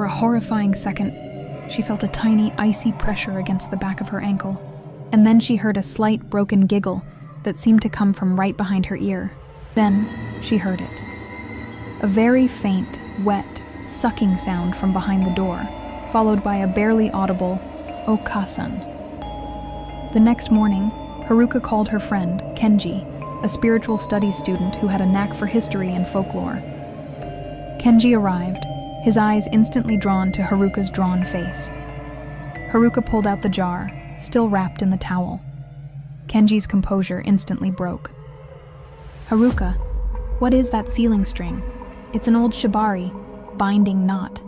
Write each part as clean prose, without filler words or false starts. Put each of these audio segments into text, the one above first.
For a horrifying second, she felt a tiny, icy pressure against the back of her ankle, and then she heard a slight, broken giggle that seemed to come from right behind her ear. Then she heard it. A very faint, wet, sucking sound from behind the door, followed by a barely audible "Okasan." The next morning, Haruka called her friend, Kenji, a spiritual studies student who had a knack for history and folklore. Kenji arrived, his eyes instantly drawn to Haruka's drawn face. Haruka pulled out the jar, still wrapped in the towel. Kenji's composure instantly broke. "Haruka, what is that ceiling string? It's an old shibari, binding knot."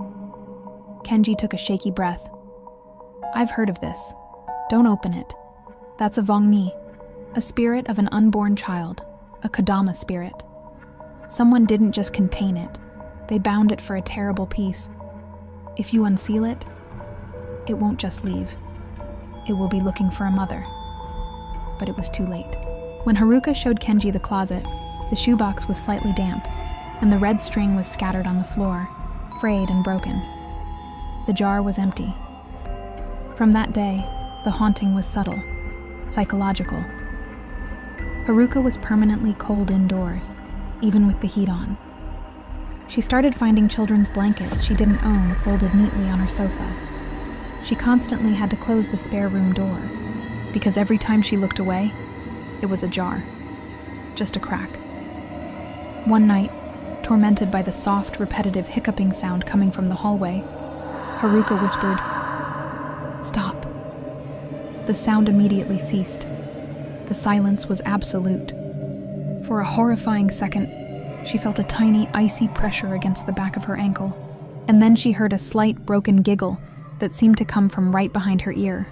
Kenji took a shaky breath. "I've heard of this. Don't open it. That's a Vongni, a spirit of an unborn child, a Kodama spirit. Someone didn't just contain it, they bound it for a terrible piece. If you unseal it, it won't just leave. It will be looking for a mother." But it was too late. When Haruka showed Kenji the closet, the shoebox was slightly damp, and the red string was scattered on the floor, frayed and broken. The jar was empty. From that day, the haunting was subtle, psychological. Haruka was permanently cold indoors, even with the heat on. She started finding children's blankets she didn't own folded neatly on her sofa. She constantly had to close the spare room door, because every time she looked away, it was ajar, just a crack. One night, tormented by the soft, repetitive hiccuping sound coming from the hallway, Haruka whispered, "Stop." The sound immediately ceased. The silence was absolute. For a horrifying second, she felt a tiny, icy pressure against the back of her ankle, and then she heard a slight, broken giggle that seemed to come from right behind her ear.